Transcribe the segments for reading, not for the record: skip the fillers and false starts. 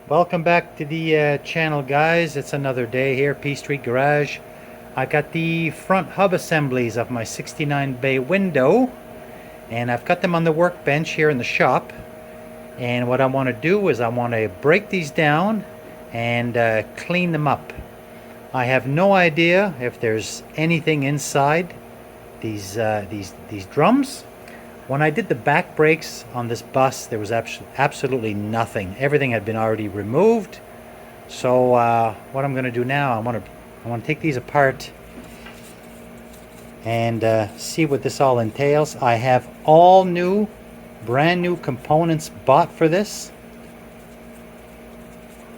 Welcome back to the channel, guys. It's another day here, P Street Garage. I got the front hub assemblies of my 69 bay window, and I've got them on the workbench here in the shop. And what I want to do is I want to break these down and clean them up. I have no idea if there's anything inside these drums. When I did the back brakes on this bus, there was absolutely nothing. Everything had been already removed. So what I'm going to do now, I want to take these apart and see what this all entails. I have all new, brand new components bought for this.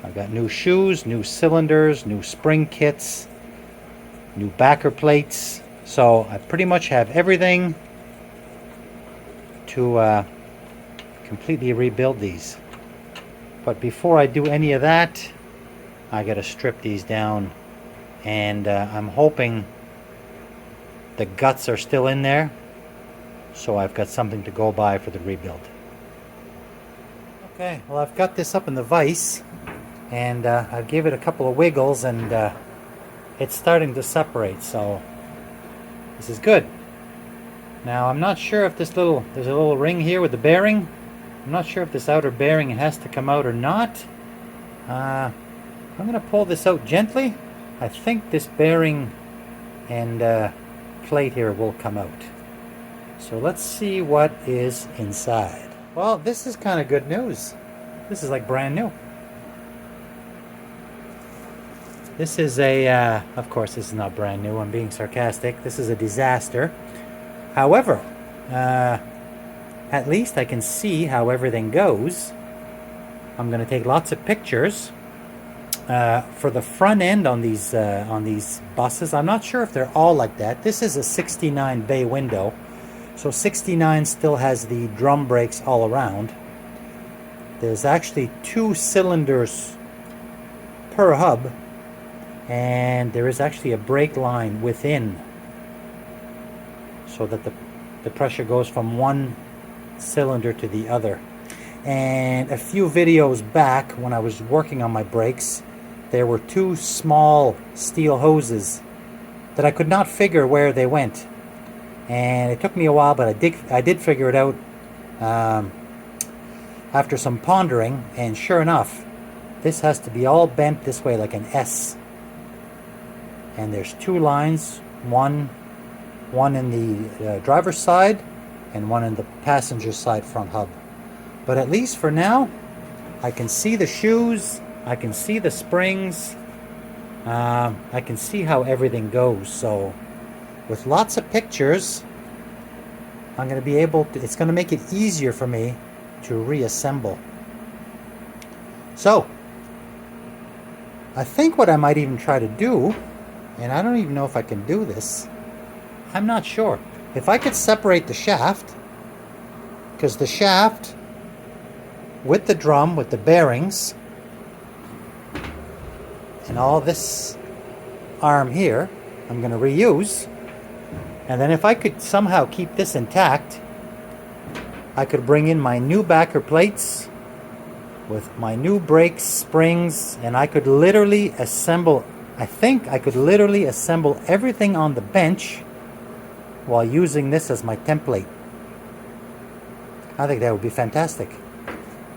I've got new shoes, new cylinders, new spring kits, new backer plates. So I pretty much have everything to completely rebuild these. But before I do any of that, I gotta strip these down, and I'm hoping the guts are still in there, so I've got something to go by for the rebuild. Okay, well, I've got this up in the vise, and I gave it a couple of wiggles, and it's starting to separate, so this is good. Now, I'm not sure if there's a little ring here with the bearing. I'm not sure if this outer bearing has to come out or not. I'm going to pull this out gently. I think this bearing and plate here will come out. So let's see what is inside. Well, this is kind of good news. This is like brand new. This is a, of course this is not brand new, I'm being sarcastic. This is a disaster. However, at least I can see how everything goes. I'm going to take lots of pictures for the front end on these buses. I'm not sure if they're all like that. This is a 69 bay window, so 69 still has the drum brakes all around. There's actually 2 cylinders per hub, and there is actually a brake line within, so that the pressure goes from one cylinder to the other. And a few videos back, when I was working on my brakes, there were 2 small steel hoses that I could not figure where they went, and it took me a while, but I did figure it out after some pondering. And sure enough, this has to be all bent this way like an S, and there's 2 lines, one in the driver's side and one in the passenger side front hub. But at least for now, I can see the shoes, I can see the springs, I can see how everything goes. So with lots of pictures, I'm going to be able to, it's going to make it easier for me to reassemble. So I think what I might even try to do, and I don't even know if I can do this, I'm not sure. If I could separate the shaft, because the shaft with the drum, with the bearings, and all this arm here, I'm going to reuse. And then if I could somehow keep this intact, I could bring in my new backer plates with my new brakes, springs, and I could literally assemble, I think I could literally assemble everything on the bench while using this as my template. I think that would be fantastic,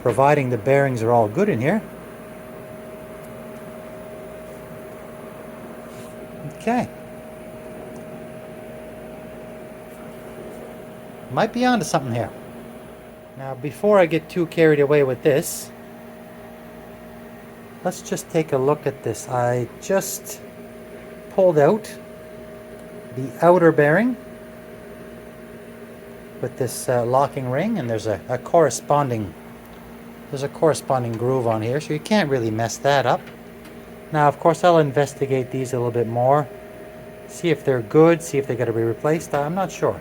providing the bearings are all good in here. Okay. Might be onto something here. Now, before I get too carried away with this, let's just take a look at this. I just pulled out the outer bearing with this locking ring, and there's a corresponding groove on here, so you can't really mess that up. Now, of course, I'll investigate these a little bit more, see if they're good, see if they got to be replaced. I'm not sure.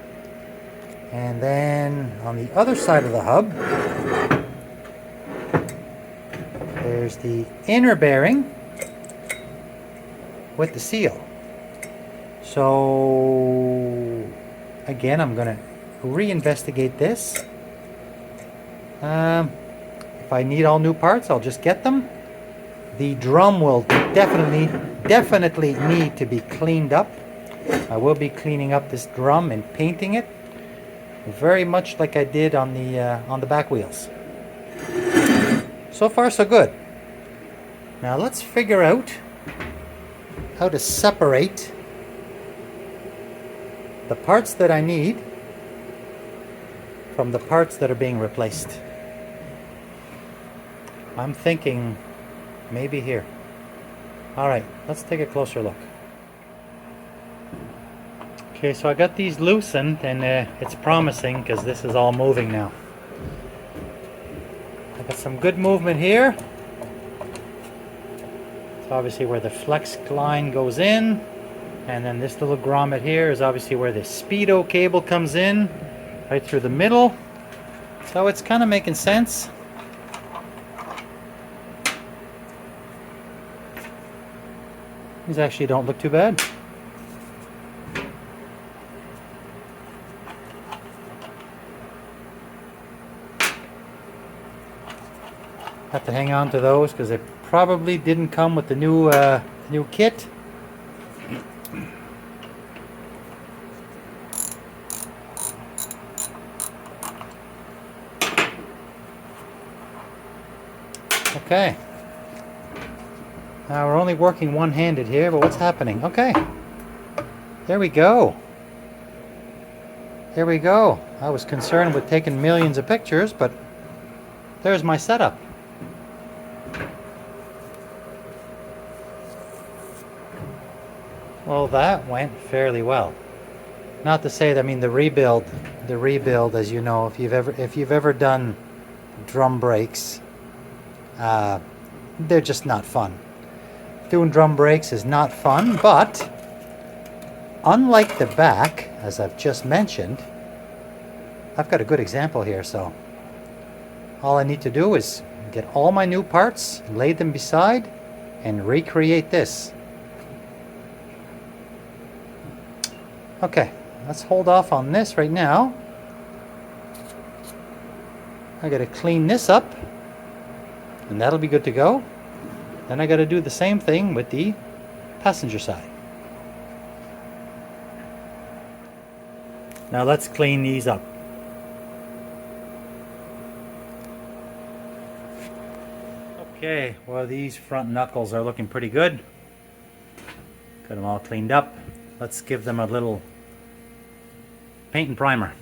And then on the other side of the hub, there's the inner bearing with the seal. So again, I'm going to reinvestigate this. If I need all new parts, I'll just get them. The drum will definitely need to be cleaned up. I will be cleaning up this drum and painting it, very much like I did on the back wheels. So far, so good. Now let's figure out how to separate the parts that I need from the parts that are being replaced. I'm thinking maybe here. All right, let's take a closer look. Okay, so I got these loosened, and it's promising because this is all moving now. I got some good movement here. It's obviously where the flex line goes in, and then this little grommet here is obviously where the speedo cable comes in, right through the middle. So it's kind of making sense. These actually don't look too bad. Have to hang on to those because they probably didn't come with the new kit. Okay. Now we're only working one-handed here, but what's happening? Okay. There we go. There we go. I was concerned with taking millions of pictures, but there's my setup. Well, that went fairly well. Not to say that, I mean, the rebuild, as you know, if you've ever done drum brakes, they're just not fun. Doing drum brakes is not fun, but unlike the back, as I've just mentioned, I've got a good example here. So all I need to do is get all my new parts, lay them beside, and recreate this. Okay, let's hold off on this right now. I gotta clean this up, and that'll be good to go. Then I gotta do the same thing with the passenger side. Now let's clean these up. Okay, well, these front knuckles are looking pretty good. Got them all cleaned up. Let's give them a little paint and primer.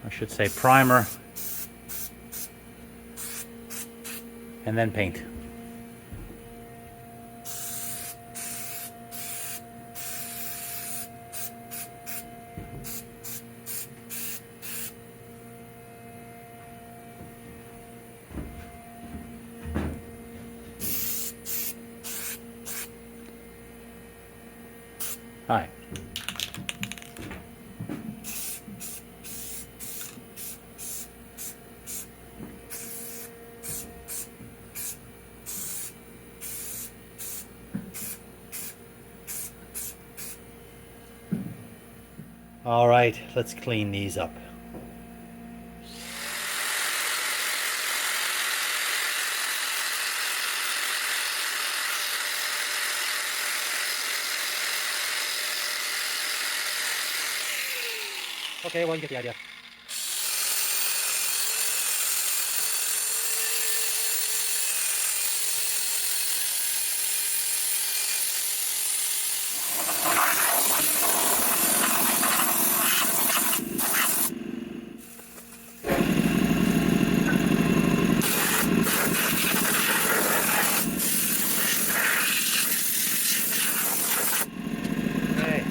I should say primer and then paint. Hi. All right, let's clean these up. Okay, well, you get the idea. Okay.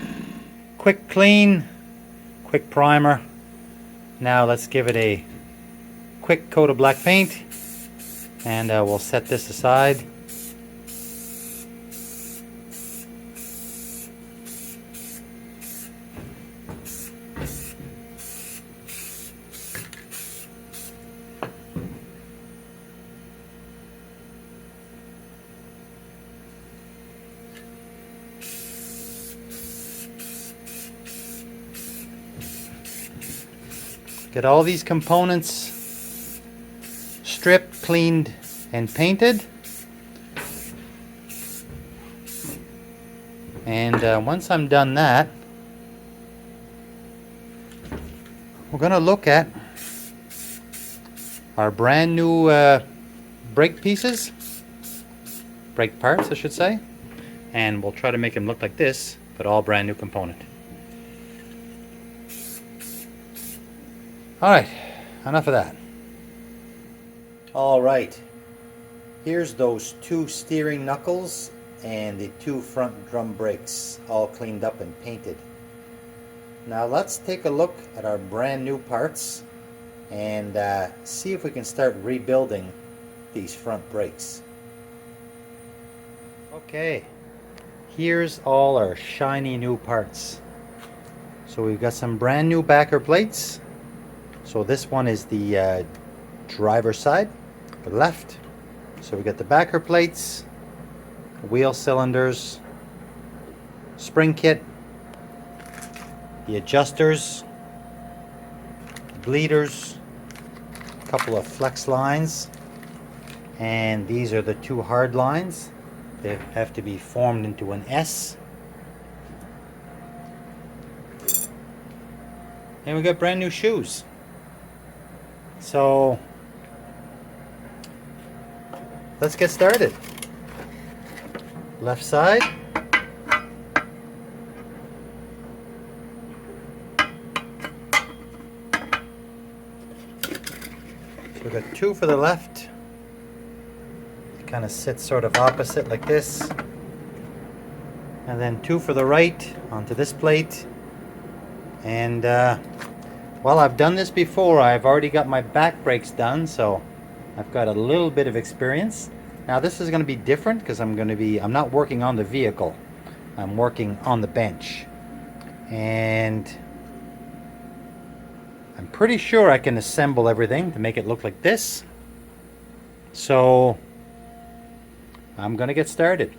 Quick clean, quick primer. Now let's give it a quick coat of black paint, and we'll set this aside. Get all these components stripped, cleaned, and painted. And once I'm done that, we're going to look at our brand new brake pieces, brake parts I should say, and we'll try to make them look like this, but all brand new component. Alright, enough of that. Alright, here's those two steering knuckles and the two front drum brakes all cleaned up and painted. Now let's take a look at our brand new parts and see if we can start rebuilding these front brakes. Okay, here's all our shiny new parts. So we've got some brand new backer plates. So this one is the driver's side, the left. So we got the backer plates, wheel cylinders, spring kit, the adjusters, bleeders, a couple of flex lines, and these are the two hard lines. They have to be formed into an S. And we got brand new shoes. So let's get started. Left side. So we've got two for the left. It kind of sits sort of opposite like this. And then two for the right onto this plate. And well, I've done this before. I've already got my back brakes done, so I've got a little bit of experience. Now this is going to be different because I'm not working on the vehicle. I'm working on the bench. And I'm pretty sure I can assemble everything to make it look like this. So I'm going to get started.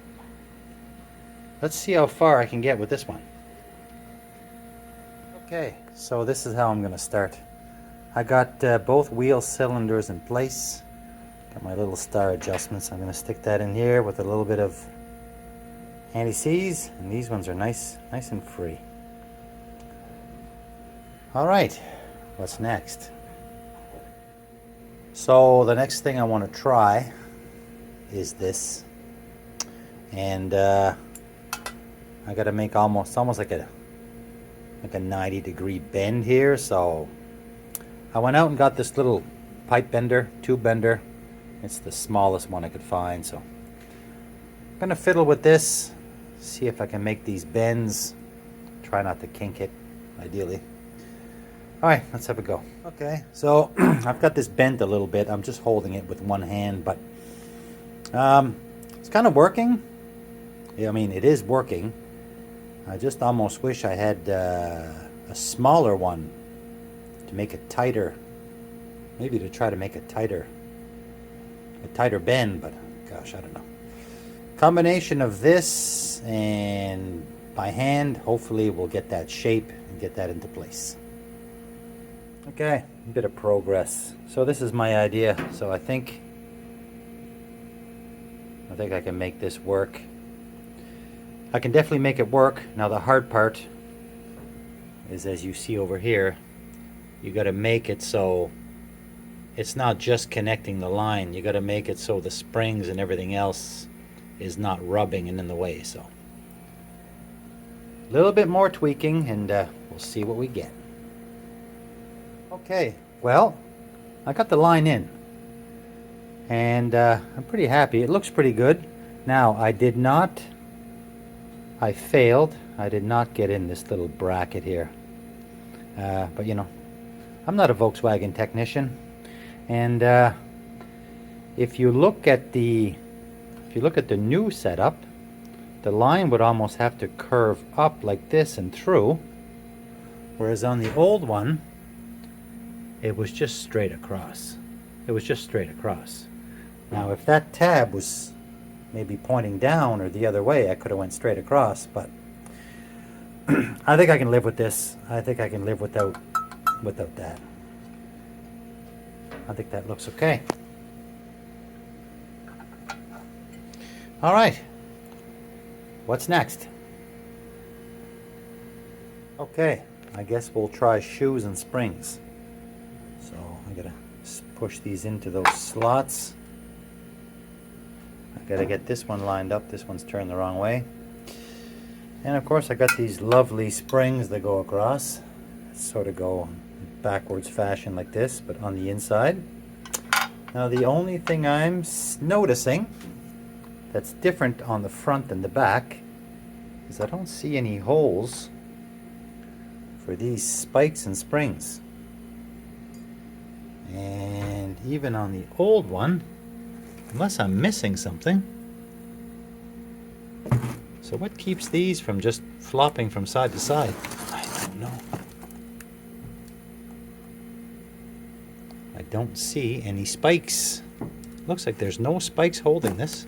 Let's see how far I can get with this one. Okay, so this is how I'm going to start. I got both wheel cylinders in place. Got my little star adjustments. I'm going to stick that in here with a little bit of anti-seize, and these ones are nice and free. All right, what's next? So the next thing I want to try is this, and I got to make almost like a 90-degree bend here. So I went out and got this little pipe bender, tube bender. It's the smallest one I could find, so I'm gonna fiddle with this, see if I can make these bends. Try not to kink it, ideally. Alright, let's have a go. Okay, so I've got this bent a little bit. I'm just holding it with one hand, but it's kind of working. I mean, it is working. I just almost wish I had a smaller one to make it tighter. Maybe to try to make it tighter bend, but gosh, I don't know. Combination of this and by hand, hopefully we'll get that shape and get that into place. Okay, a bit of progress. So this is my idea. So I think I can make this work. I can definitely make it work. Now the hard part is, as you see over here, you got to make it so it's not just connecting the line. You got to make it so the springs and everything else is not rubbing and in the way. So a little bit more tweaking, and we'll see what we get. Okay, well, I got the line in, and I'm pretty happy. It looks pretty good. Now I failed. I did not get in this little bracket here, but you know, I'm not a Volkswagen technician. And if you look at the new setup, the line would almost have to curve up like this and through, whereas on the old one it was just straight across. It was just straight across. Now if that tab was maybe pointing down or the other way, I could have went straight across, but I think I can live with this. I think I can live without that. I think that looks okay. All right, what's next? Okay, I guess we'll try shoes and springs. So I gotta push these into those slots. I gotta get this one lined up. This one's turned the wrong way. And of course I got these lovely springs that go across. Sort of go backwards fashion like this, but on the inside. Now the only thing I'm noticing that's different on the front and the back is I don't see any holes for these spikes and springs. And even on the old one, unless I'm missing something. So what keeps these from just flopping from side to side? I don't know. I don't see any spikes. Looks like there's no spikes holding this.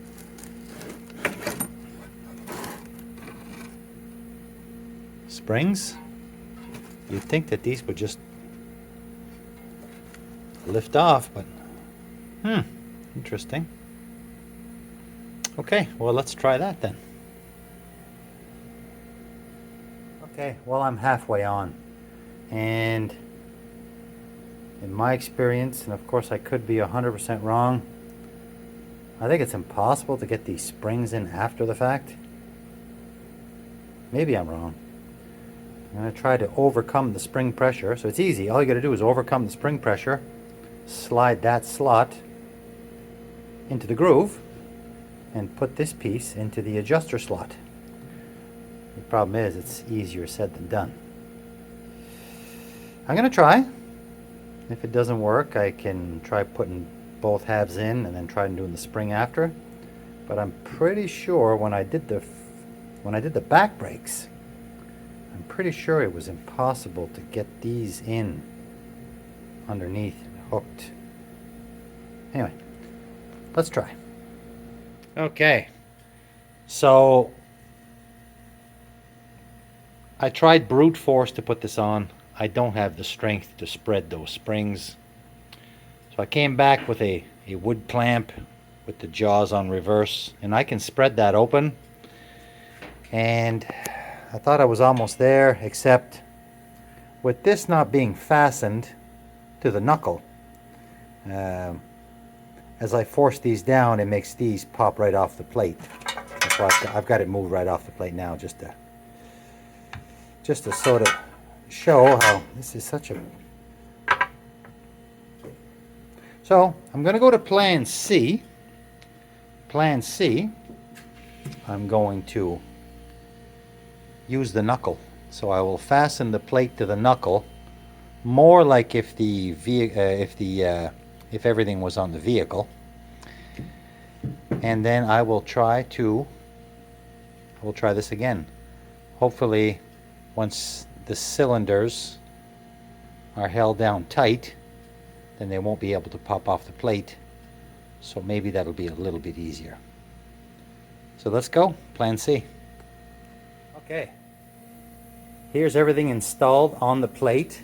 Springs? You'd think that these would just lift off, but interesting. Okay, well, let's try that then. Okay, well, I'm halfway on, and in my experience, and of course I could be 100% wrong, I think it's impossible to get these springs in after the fact. Maybe I'm wrong. I'm going to try to overcome the spring pressure. So it's easy. All you got to do is overcome the spring pressure, slide that slot into the groove, and put this piece into the adjuster slot. The problem is it's easier said than done. I'm going to try. If it doesn't work, I can try putting both halves in and then try doing the spring after. But I'm pretty sure when I did the back brakes, I'm pretty sure it was impossible to get these in underneath hooked. Anyway, let's try. Okay, so I tried brute force to put this on. I don't have the strength to spread those springs. So I came back with a wood clamp with the jaws on reverse, and I can spread that open. And I thought I was almost there, except with this not being fastened to the knuckle, as I force these down, it makes these pop right off the plate. That's why I've got it moved right off the plate now, just to sort of show how this is such a... So I'm going to go to plan C. Plan C, I'm going to use the knuckle. So I will fasten the plate to the knuckle, more like if everything was on the vehicle. And then I will try this again. Hopefully, once the cylinders are held down tight, then they won't be able to pop off the plate. So maybe that'll be a little bit easier. So let's go, plan C. Okay, here's everything installed on the plate,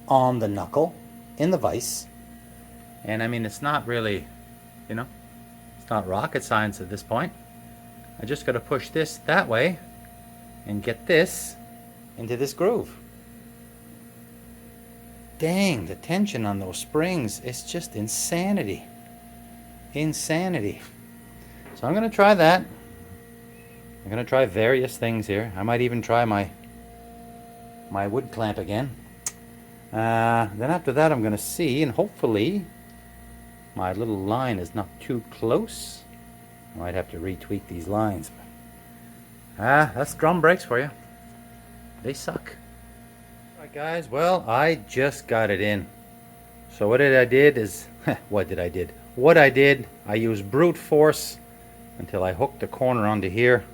on the knuckle, in the vise. And I mean, it's not really, it's not rocket science at this point. I just got to push this that way and get this into this groove. Dang, the tension on those springs is just insanity. Insanity. So I'm going to try that. I'm going to try various things here. I might even try my wood clamp again. Then after that I'm going to see, and hopefully my little line is not too close. I might have to retweak these lines. That's drum brakes for you. They suck. Alright guys, well, I just got it in. So what I did is, what I did, I used brute force until I hooked the corner onto here.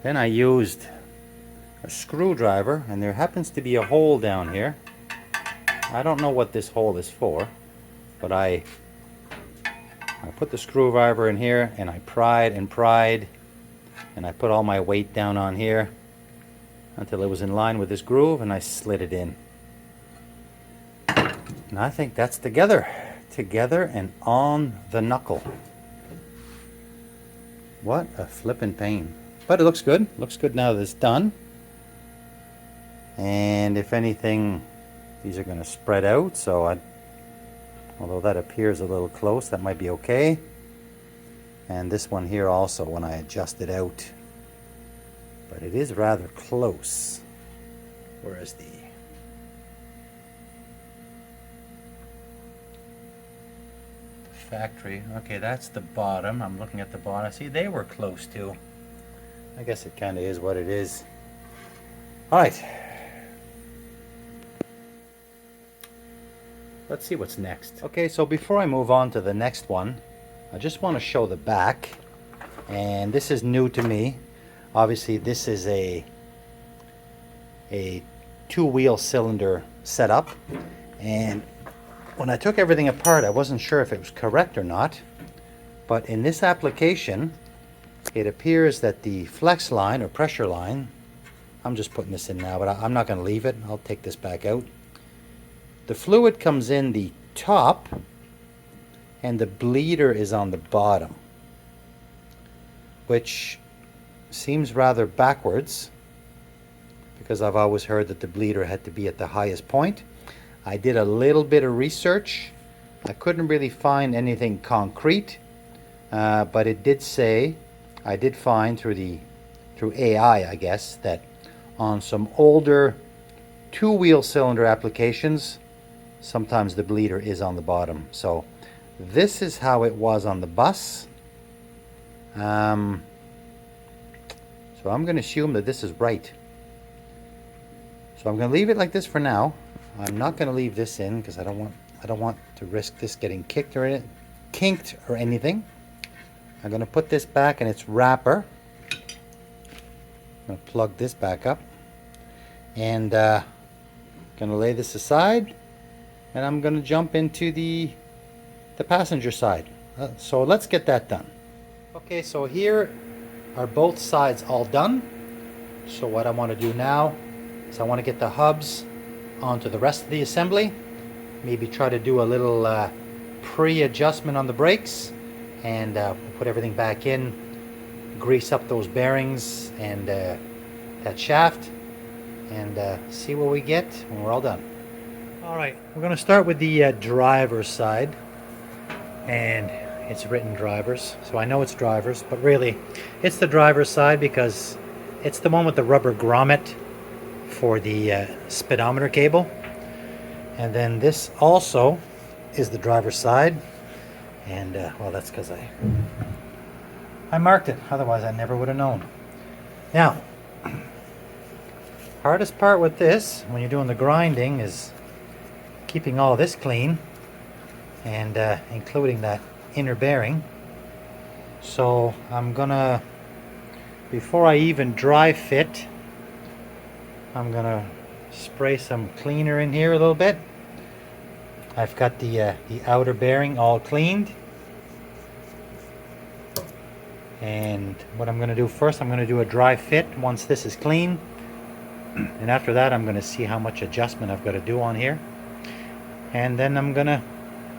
Then I used a screwdriver, and there happens to be a hole down here. I don't know what this hole is for, but I put the screwdriver in here, and I pried and pried, and I put all my weight down on here until it was in line with this groove, and I slid it in. And I think that's together and on the knuckle. What a flippin' pain. But it looks good. Looks good now that it's done. And if anything, these are going to spread out, so although that appears a little close, that might be okay. And this one here also, when I adjust it out, but it is rather close. Whereas the factory, okay, that's the bottom. I'm looking at the bottom. See, they were close too. I guess it kind of is what it is. All right. Let's see what's next. Okay, so before I move on to the next one, I just want to show the back. And this is new to me. Obviously, this is a two-wheel cylinder setup. And when I took everything apart, I wasn't sure if it was correct or not. But in this application, it appears that the flex line or pressure line, I'm just putting this in now, but I'm not going to leave it. I'll take this back out. The fluid comes in the top and the bleeder is on the bottom, which seems rather backwards because I've always heard that the bleeder had to be at the highest point. I did a little bit of research. I couldn't really find anything concrete, but it did say, I did find through AI, I guess, that on some older two-wheel cylinder applications, sometimes the bleeder is on the bottom. So this is how it was on the bus. So I'm going to assume that this is right. So I'm going to leave it like this for now. I'm not going to leave this in because I don't want to risk this getting kinked or anything. I'm going to put this back in its wrapper. I'm going to plug this back up and going to lay this aside, and I'm going to jump into the passenger side. So let's get that done. Okay, so here are both sides all done. So what I want to do now is I want to get the hubs onto the rest of the assembly, maybe try to do a little pre-adjustment on the brakes, and put everything back in, grease up those bearings and that shaft, and see what we get when we're all done. All right, we're going to start with the driver's side, and it's written drivers, so I know it's drivers, but really it's the driver's side because it's the one with the rubber grommet for the speedometer cable. And then this also is the driver's side, and well, that's because I marked it, otherwise I never would have known. Now, hardest part with this when you're doing the grinding is keeping all this clean and including that inner bearing. So I'm gonna, before I even dry fit, I'm gonna spray some cleaner in here a little bit. I've got the outer bearing all cleaned, and what I'm gonna do first, I'm gonna do a dry fit once this is clean, and after that I'm gonna see how much adjustment I've got to do on here, and then I'm gonna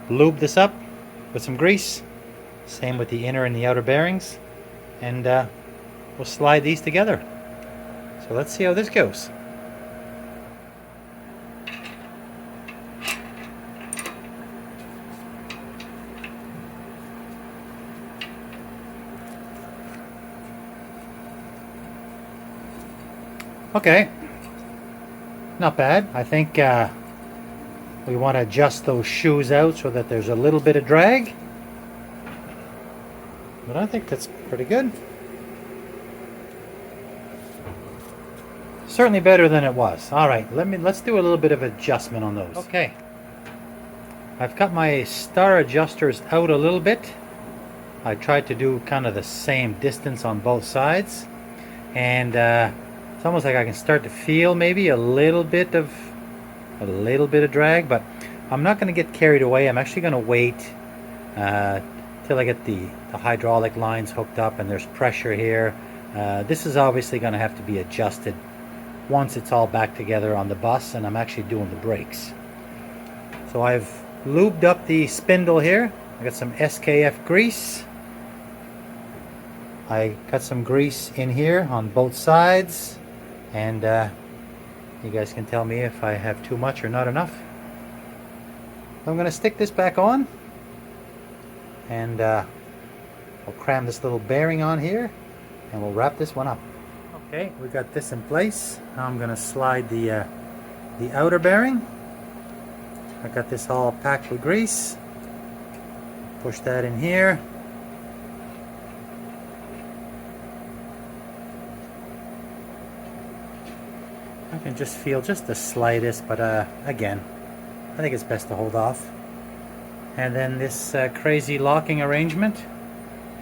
lube this up with some grease, same with the inner and the outer bearings, and we'll slide these together. So let's see how this goes. Okay, not bad. I think we want to adjust those shoes out so that there's a little bit of drag, but I think that's pretty good. Certainly better than it was. All right, let's do a little bit of adjustment on those. Okay, I've got my star adjusters out a little bit. I tried to do kind of the same distance on both sides, and it's almost like I can start to feel maybe a little bit of drag, but I'm not going to get carried away. I'm actually going to wait till I get the hydraulic lines hooked up and there's pressure here. This is obviously going to have to be adjusted once it's all back together on the bus and I'm actually doing the brakes. So I've lubed up the spindle here. I got some SKF grease. I got some grease in here on both sides, and you guys can tell me if I have too much or not enough. I'm going to stick this back on, and I'll cram this little bearing on here, and we'll wrap this one up. Okay, we got this in place. Now I'm going to slide the outer bearing. I got this all packed with grease. Push that in here. I can just feel just the slightest, but again, I think it's best to hold off. And then this crazy locking arrangement,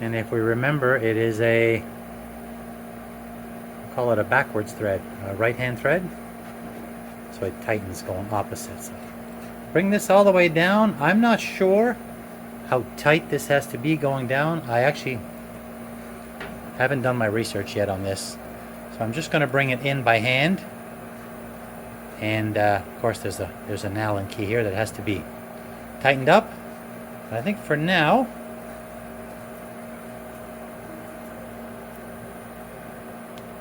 and if we remember, it is a, call it a backwards thread, a right hand thread, so it tightens going opposite. So bring this all the way down. I'm not sure how tight this has to be going down. I actually haven't done my research yet on this, so I'm just going to bring it in by hand. And of course there's an Allen key here that has to be tightened up. But I think for now,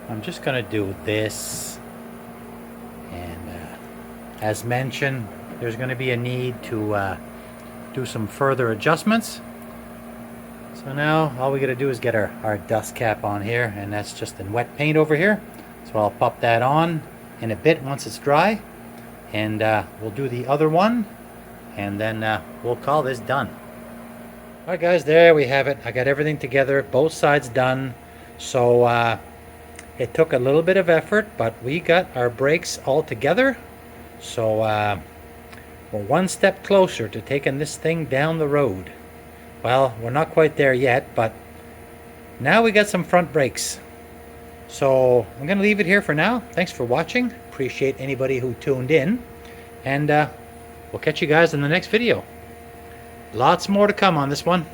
I'm just going to do this. And as mentioned, there's going to be a need to do some further adjustments. So now all we got to do is get our dust cap on here, and that's just in wet paint over here. So I'll pop that on in a bit once it's dry, and we'll do the other one, and then we'll call this done. Alright guys, there we have it. I got everything together, both sides done. So it took a little bit of effort, but we got our brakes all together. So we're one step closer to taking this thing down the road. Well, we're not quite there yet, but now we got some front brakes. So I'm going to leave it here for now. Thanks for watching. Appreciate anybody who tuned in. And we'll catch you guys in the next video. Lots more to come on this one.